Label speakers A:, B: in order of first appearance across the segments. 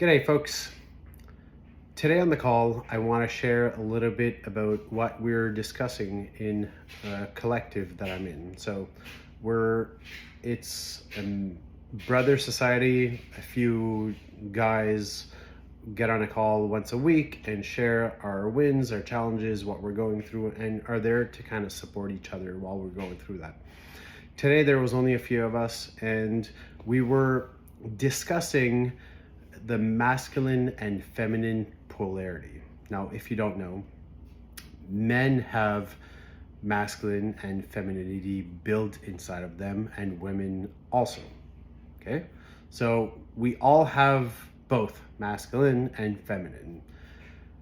A: G'day folks. Today on the call, I want to share a little bit about what we're discussing in a collective that I'm in. So it's a brother society. A few guys get on a call once a week and share our wins, our challenges, what we're going through, and are there to kind of support each other while we're going through that. Today, there was only a few of us, and we were discussing the masculine and feminine polarity. Now, if you don't know, men have masculine and femininity built inside of them, and women also. Okay? So we all have both masculine and feminine.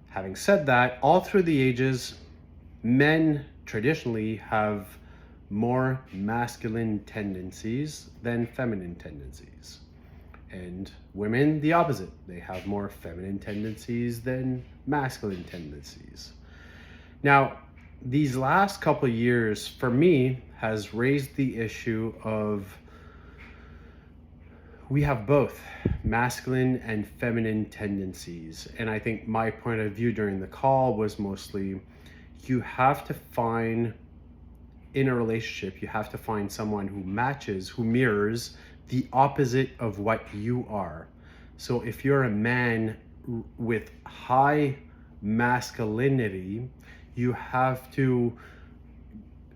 A: Having said that, all through the ages, men traditionally have more masculine tendencies than feminine tendencies. And women, the opposite. They have more feminine tendencies than masculine tendencies. Now, these last couple of years, for me, has raised the issue of we have both masculine and feminine tendencies. And I think my point of view during the call was mostly you have to find, in a relationship, you have to find someone who matches, who mirrors the opposite of what you are. So if you're a man with high masculinity, you have to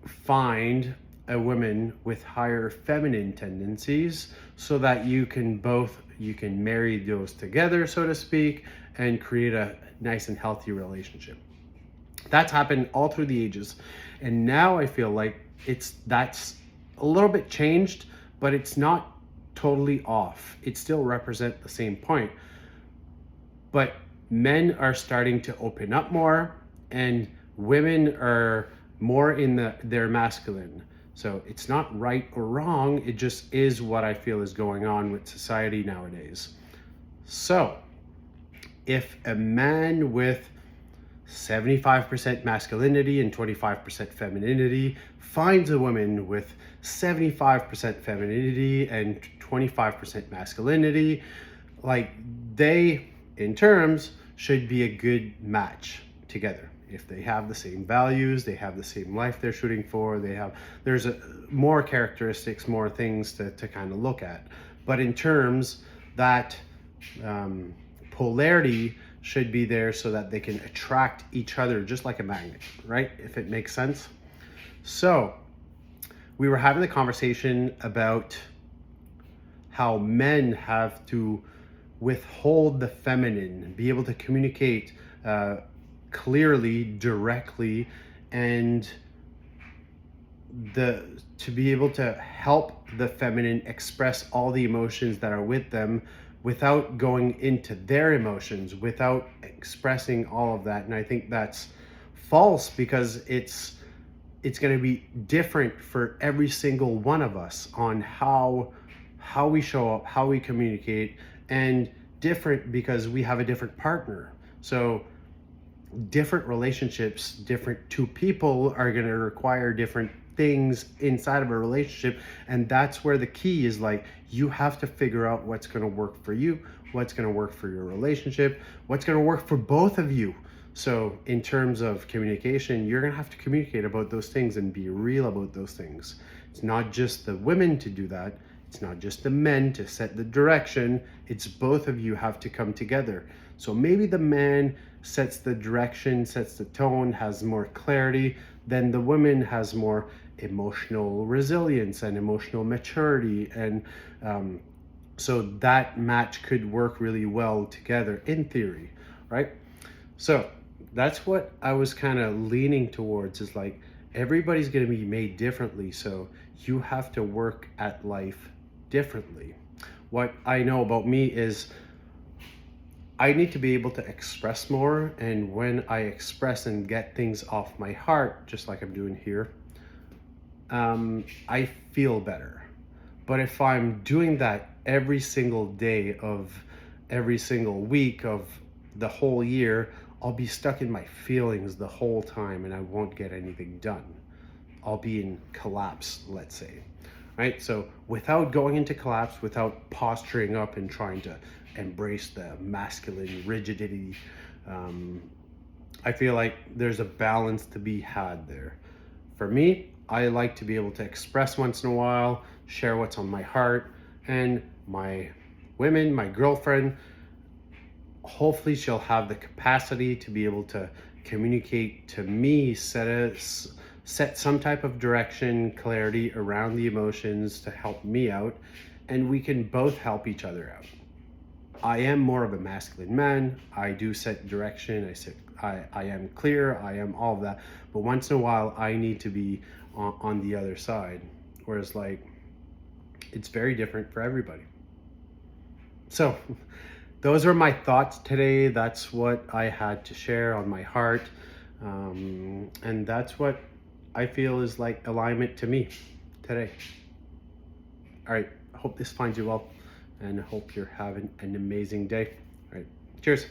A: find a woman with higher feminine tendencies so that you can marry those together, so to speak, and create a nice and healthy relationship. That's happened all through the ages. And now I feel like that's a little bit changed, but it's not totally off. It still represents the same point. But men are starting to open up more, and women are more in their masculine. So it's not right or wrong. It just is what I feel is going on with society nowadays. So if a man with 75% masculinity and 25% femininity finds a woman with 75% femininity and 25% masculinity, like they, in terms, should be a good match together. If they have the same values, they have the same life they're shooting for, there's more characteristics, more things to kind of look at. But in terms that polarity should be there so that they can attract each other just like a magnet, right? If it makes sense. So we were having the conversation about how men have to withhold the feminine, be able to communicate clearly, directly, and to be able to help the feminine express all the emotions that are with them without going into their emotions, without expressing all of that. And I think that's false, because it's going to be different for every single one of us on how we show up, how we communicate, and different because we have a different partner. So different relationships, different two people are going to require different things inside of a relationship. And that's where the key is, like, you have to figure out what's going to work for you, what's going to work for your relationship, what's going to work for both of you. So in terms of communication, you're going to have to communicate about those things and be real about those things. It's not just the women to do that. It's not just the men to set the direction. It's both of you have to come together. So maybe the man sets the direction, sets the tone, has more clarity, then the woman has more emotional resilience and emotional maturity. And so that match could work really well together in theory, right? So that's what I was kind of leaning towards, is like, everybody's going to be made differently. So you have to work at life differently. What I know about me is I need to be able to express more. And when I express and get things off my heart, just like I'm doing here, I feel better. But if I'm doing that every single day of every single week of the whole year, I'll be stuck in my feelings the whole time and I won't get anything done. I'll be in collapse, let's say. right? So without going into collapse, without posturing up and trying to embrace the masculine rigidity, um, I feel like there's a balance to be had there. For me, I like to be able to express once in a while, share what's on my heart, and my women, my girlfriend, hopefully she'll have the capacity to be able to communicate to me, set some type of direction, clarity around the emotions to help me out, and we can both help each other out. I am more of a masculine man. I do set direction. I am clear. I am all of that. But once in a while, I need to be on the other side. Whereas, like, it's very different for everybody. So, those are my thoughts today. That's what I had to share on my heart. And that's what I feel is like alignment to me today. All right. I hope this finds you well, and I hope you're having an amazing day. All right. Cheers.